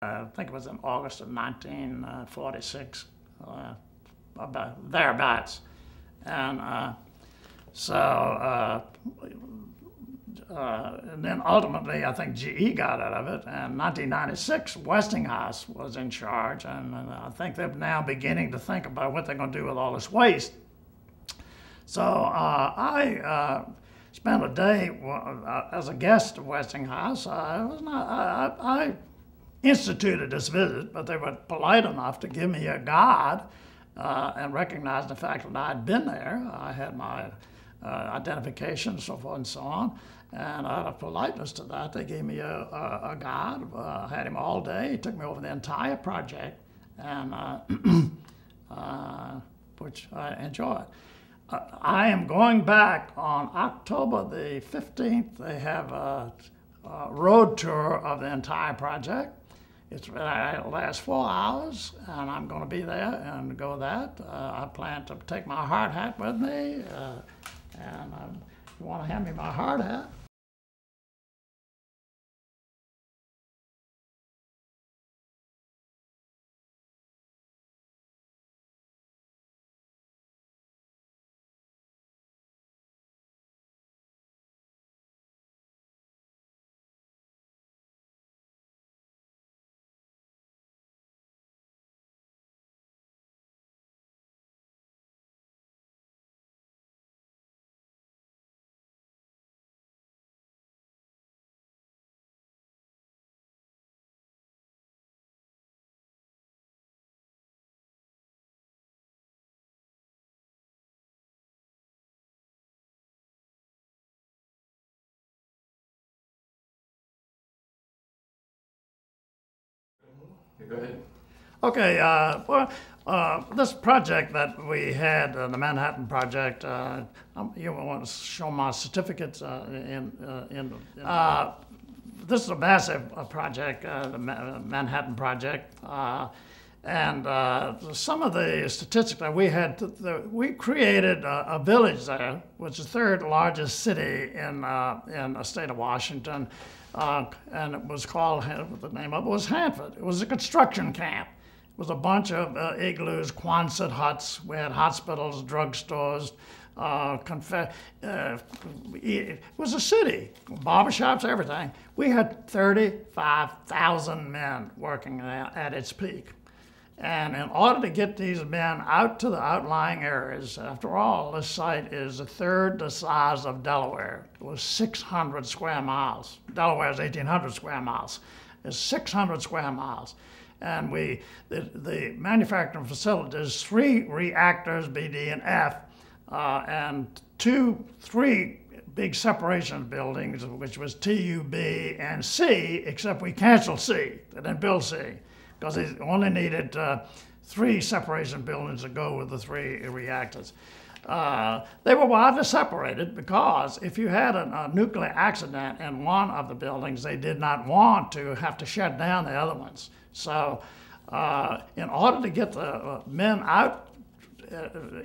I think it was in August of 1946, about thereabouts. And and then ultimately, I think GE got out of it. And 1996, Westinghouse was in charge, and I think they're now beginning to think about what they're going to do with all this waste. So I spent a day as a guest of Westinghouse. I instituted this visit, but they were polite enough to give me a guide and recognize the fact that I'd been there. I had my identification, so forth and so on. And out of politeness to that, they gave me a guide. I had him all day. He took me over the entire project, and which I enjoyed. I am going back on October the 15th. They have a road tour of the entire project. It'll last 4 hours, and I'm going to be there and go that. I plan to take my hard hat with me, and you want to hand me my hard hat? Yeah, go ahead. Okay, this project that we had, the Manhattan Project, you want to show my certificates this is a massive project, the Manhattan Project, and some of the statistics that we had, we created a village there, which is the third largest city in the state of Washington. And it was called, the name of it was Hanford. It was a construction camp. It was a bunch of igloos, Quonset huts. We had hospitals, drugstores. It was a city, barbershops, everything. We had 35,000 men working there at its peak. And in order to get these men out to the outlying areas, after all, this site is a third the size of Delaware. It was 600 square miles. Delaware is 1,800 square miles. It's 600 square miles. And the manufacturing facilities, 3 reactors, B, D, and F, and 3 big separation buildings, which was TU, B, and C, except we canceled C. They didn't build C, because they only needed 3 separation buildings to go with the 3 reactors. They were widely separated because if you had a nuclear accident in one of the buildings, they did not want to have to shut down the other ones. So in order to get the men out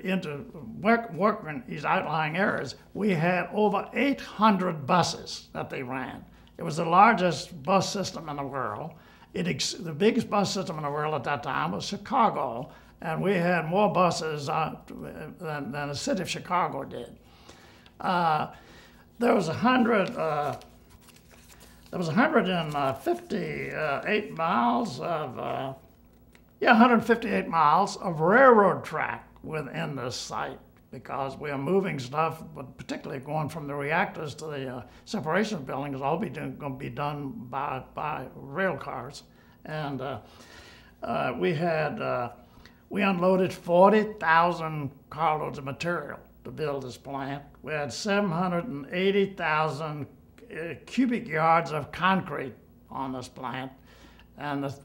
into work in these outlying areas, we had over 800 buses that they ran. It was the largest bus system in the world. The biggest bus system in the world at that time was Chicago, and we had more buses than the city of Chicago did. There was 158 miles of 158 miles of railroad track within this site, because we are moving stuff, but particularly going from the reactors to the separation buildings, all going to be done by rail cars. And we unloaded 40,000 carloads of material to build this plant. We had 780,000 cubic yards of concrete on this plant. And the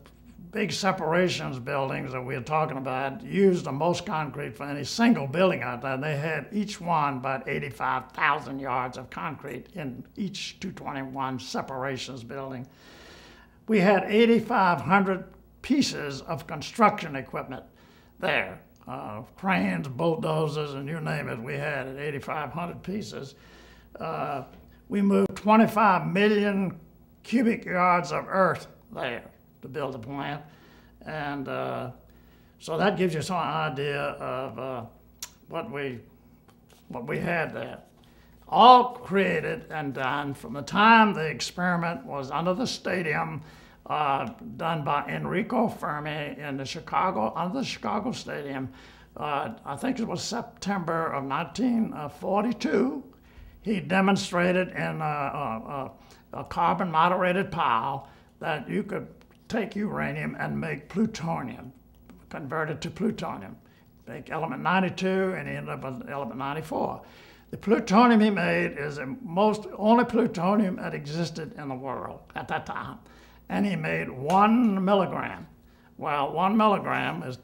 big separations buildings that we were talking about used the most concrete for any single building out there. They had each one about 85,000 yards of concrete in each 221 separations building. We had 8,500 pieces of construction equipment there. Cranes, bulldozers, and you name it, we had 8,500 pieces. We moved 25 million cubic yards of earth there to build the plant. And so that gives you some idea of what we had there. All created and done from the time the experiment was under the stadium, done by Enrico Fermi in the under the Chicago Stadium. I think it was September of 1942. He demonstrated in a carbon moderated pile that you could take uranium and make plutonium, convert it to plutonium. Make element 92 and he ended up with element 94. The plutonium he made is the only plutonium that existed in the world at that time. And he made 1 milligram. Well, 1 milligram is,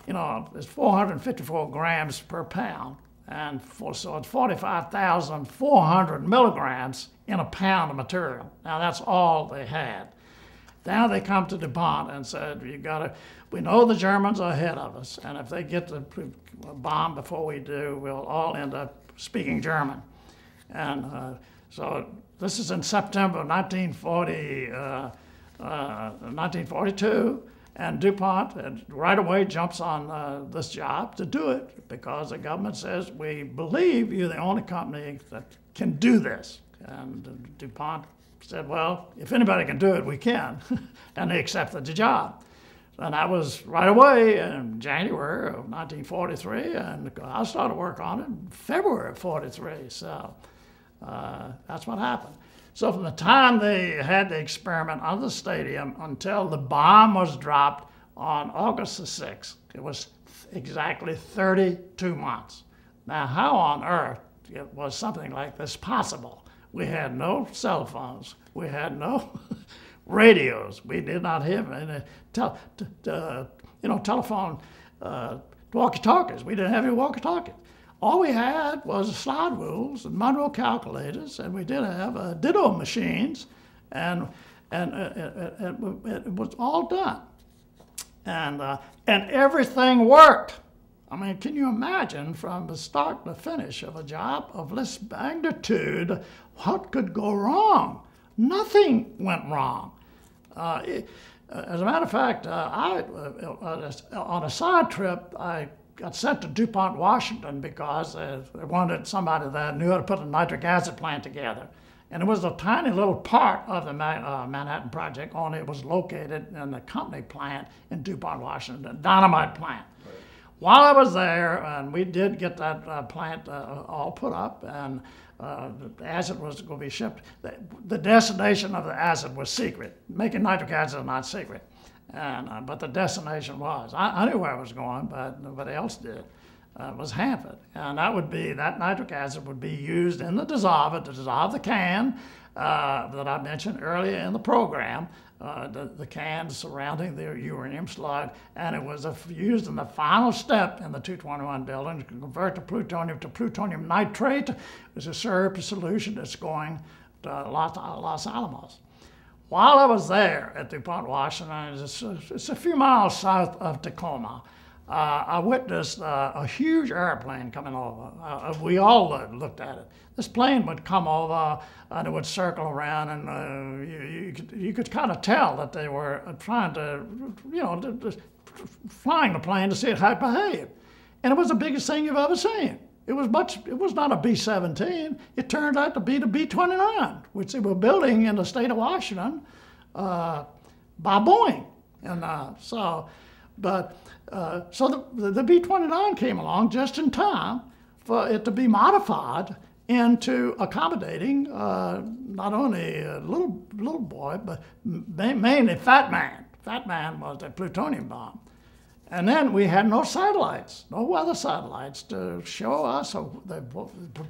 is 454 grams per pound. And so it's 45,400 milligrams in a pound of material. Now that's all they had. Now they come to Dupont and said, we know the Germans are ahead of us, and if they get the bomb before we do, we'll all end up speaking German. And so this is in September of 1942, and Dupont right away jumps on this job to do it because the government says, we believe you're the only company that can do this. And Dupont said, well, if anybody can do it, we can. And they accepted the job. And that was right away in January of 1943, and I started work on it in February of 43. So that's what happened. So from the time they had the experiment on the stadium until the bomb was dropped on August the 6th, it was exactly 32 months. Now, how on earth was something like this possible? We had no cell phones. We had no radios. We did not have any telephone walkie-talkies. We didn't have any walkie-talkies. All we had was slide rules and Monroe calculators, and we did have ditto machines, and it was all done. And everything worked. I mean, can you imagine from the start to finish of a job of this magnitude, what could go wrong? Nothing went wrong. As a matter of fact, on a side trip, I got sent to Dupont, Washington, because they wanted somebody that knew how to put a nitric acid plant together. And it was a tiny little part of the Manhattan Project, only it was located in the company plant in Dupont, Washington, a dynamite plant. Right. While I was there, and we did get that plant all put up, and the acid was going to be shipped. The destination of the acid was secret. Making nitric acid is not secret. And, but the destination was. I knew where I was going, but nobody else did. Was Hanford. And that nitric acid would be used in the dissolver to dissolve the can that I mentioned earlier in the program, the can surrounding the uranium slug, and it was used in the final step in the 221 building to convert the plutonium to plutonium nitrate, which is a syrup solution that's going to Los Alamos. While I was there at Dupont, Washington, it's a few miles south of Tacoma, I witnessed a huge airplane coming over. We all looked at it. This plane would come over and it would circle around, and you could kind of tell that they were trying to, flying the plane to see how it behaved. And it was the biggest thing you've ever seen. It was not a B-17. It turned out to be the B-29, which they were building in the state of Washington by Boeing. And so the B-29 came along just in time for it to be modified into accommodating not only a little boy, but mainly Fat Man. Fat Man was a plutonium bomb. And then we had no satellites, no weather satellites to show us the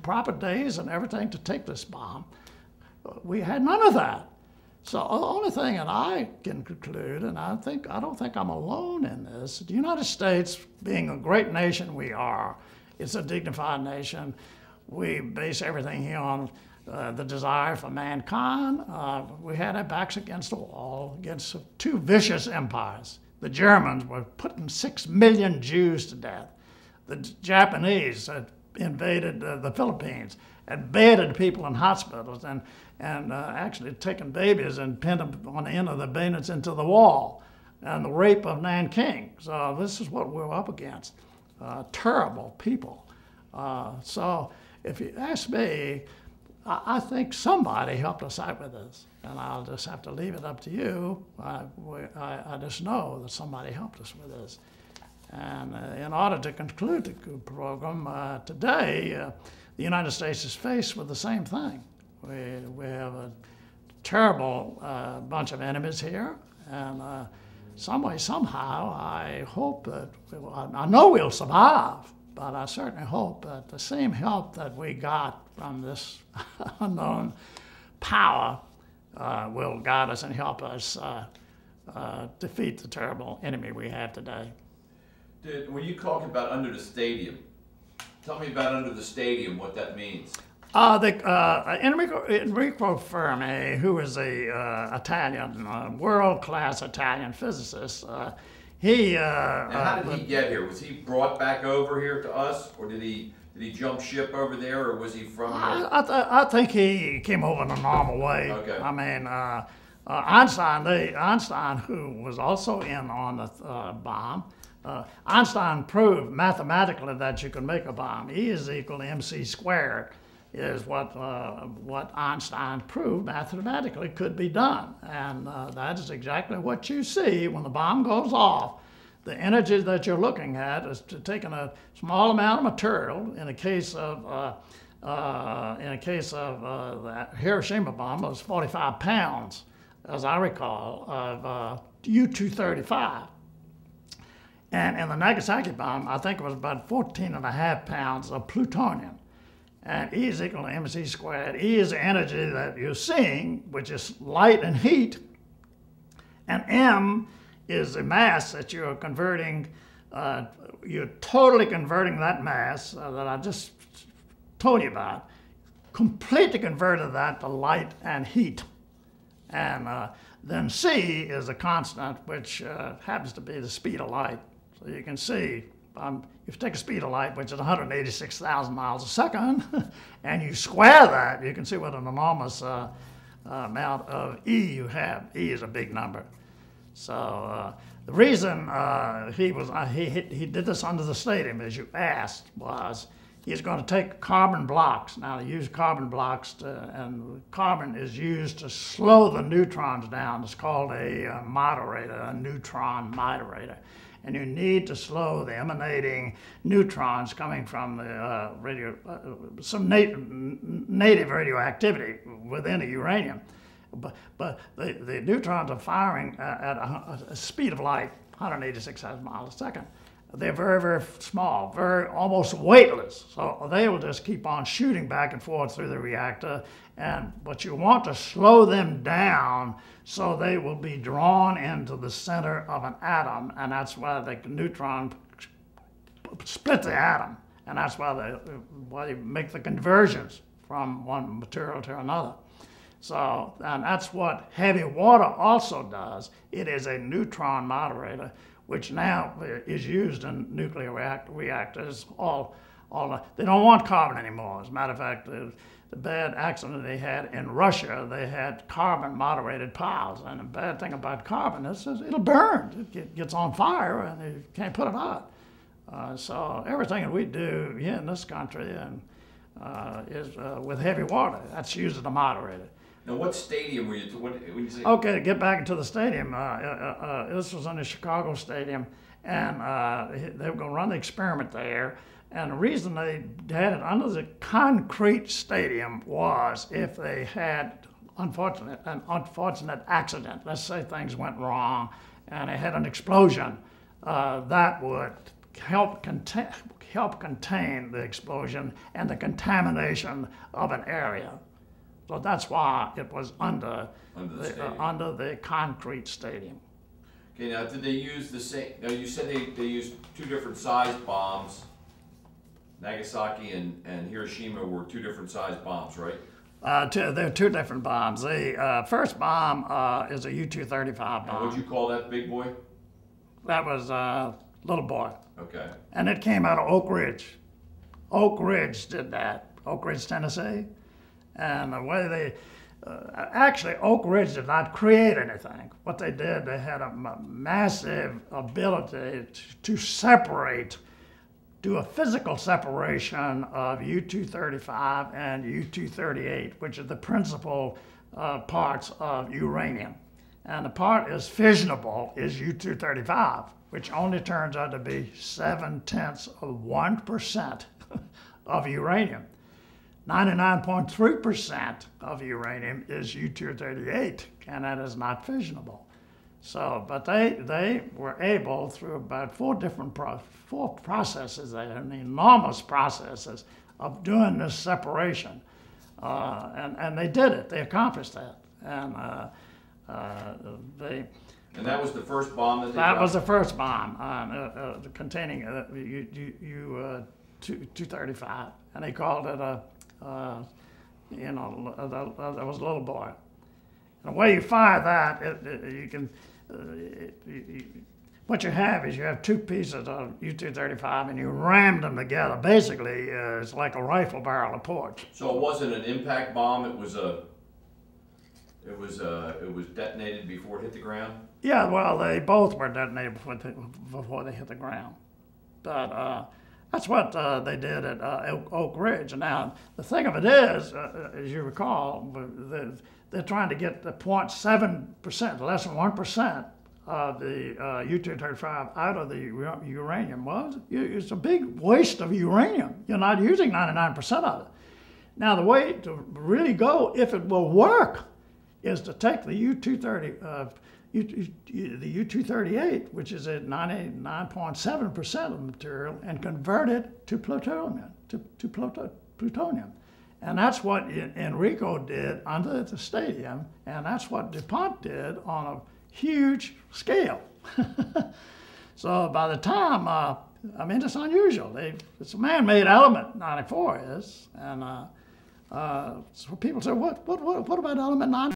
proper days and everything to take this bomb. We had none of that. So the only thing that I can conclude, and I don't think I'm alone in this, the United States, being a great nation we are, it's a dignified nation. We base everything here on the desire for mankind. We had our backs against the wall, against two vicious empires. The Germans were putting 6 million Jews to death. The Japanese had invaded the Philippines, had bedded people in hospitals, and actually taken babies and pinned them on the end of the bayonets into the wall. and the rape of Nanking. So this is what we're up against. Terrible people. So if you ask me, I think somebody helped us out with this, and I'll just have to leave it up to you. I just know that somebody helped us with this. And in order to conclude the coup program, today, the United States is faced with the same thing. We have a terrible bunch of enemies here, and some way, somehow, I hope that, I know we'll survive, but I certainly hope that the same help that we got from this unknown power will guide us and help us defeat the terrible enemy we have today. When you talk about under the stadium, tell me about under the stadium, what that means. Enrico Fermi, who is a Italian, world-class Italian physicist, now how did he get here? Was he brought back over here to us, or did he jump ship over there, or was he from here? I think he came over in a normal way. Okay. I mean, Einstein, who was also in on the bomb, Einstein proved mathematically that you could make a bomb. E is equal to mc squared is what Einstein proved mathematically could be done. And that is exactly what you see when the bomb goes off. The energy that you're looking at is taking a small amount of material. In the case of the Hiroshima bomb, it was 45 pounds, as I recall, of U-235. And in the Nagasaki bomb, I think it was about 14.5 pounds of plutonium. And E is equal to mc squared. E is the energy that you're seeing, which is light and heat. And M is the mass that you're converting. You're totally converting that mass that I just told you about, completely converted that to light and heat. And then C is a constant, which happens to be the speed of light. So you can see, if you take a speed of light, which is 186,000 miles a second, and you square that, you can see what an enormous amount of E you have. E is a big number. So the reason he did this under the stadium, as you asked, was he's going to take carbon blocks. Now, they use carbon blocks, and carbon is used to slow the neutrons down. It's called a moderator, a neutron moderator. And you need to slow the emanating neutrons coming from the some native radioactivity within a uranium. But the neutrons are firing at a speed of light, 186,000 miles a second. They're very, very small, very almost weightless. So they will just keep on shooting back and forth through the reactor. But you want to slow them down so they will be drawn into the center of an atom, and that's why the neutron split the atom, and that's why they make the conversions from one material to another. So, and that's what heavy water also does. It is a neutron moderator, which now is used in nuclear reactors. They don't want carbon anymore. As a matter of fact, the bad accident they had in Russia, they had carbon moderated piles. And the bad thing about carbon is it'll burn. It gets on fire and you can't put it out. So everything that we do here in this country is with heavy water. That's used as a moderator. Now, what stadium were you? When you say? Okay, to get back into the stadium, this was in the Chicago Stadium, and they were going to run the experiment there. And the reason they had it under the concrete stadium was if they had an unfortunate accident. Let's say things went wrong, and they had an explosion. That would help contain the explosion and the contamination of an area. So that's why it was under the concrete stadium. Okay, now did they use the same? Now you said they used two different size bombs. Nagasaki and Hiroshima were two different size bombs, right? They're two different bombs. The first bomb is a U-235 bomb. And what'd you call that big boy? That was Little Boy. Okay. And it came out of Oak Ridge. Oak Ridge did that. Oak Ridge, Tennessee. And the way actually, Oak Ridge did not create anything. What they did, they had a massive ability to separate, do a physical separation of U-235 and U-238, which are the principal parts of uranium. And the part is fissionable is U-235, which only turns out to be 0.7% of uranium. 99.3% of uranium is U-238, and that is not fissionable. So, but they were able, through about four processes, they had enormous processes of doing this separation. And they did it, they accomplished that. And that was the first bomb that they That dropped? was the first bomb containing U-235, and they called it there was a little boy. And the way you fire that, what you have is you have two pieces of U-235 and you ram them together. Basically, it's like a rifle barrel approach. So it wasn't an impact bomb, it was detonated before it hit the ground? Yeah, well, they both were detonated before they hit the ground. But that's what they did at Oak Ridge. And now, the thing of it is, as you recall, they're trying to get the 0.7%, less than 1% of the U-235 out of the uranium. Well, it's a big waste of uranium. You're not using 99% of it. Now, the way to really go, if it will work, is to take the U-238, which is at 99.7% of the material, and convert it to plutonium. And that's what Enrico did under the stadium, and that's what Dupont did on a huge scale. So by the time, I mean, it's unusual. It's a man-made element, 94 is, and so people say, what about element 94?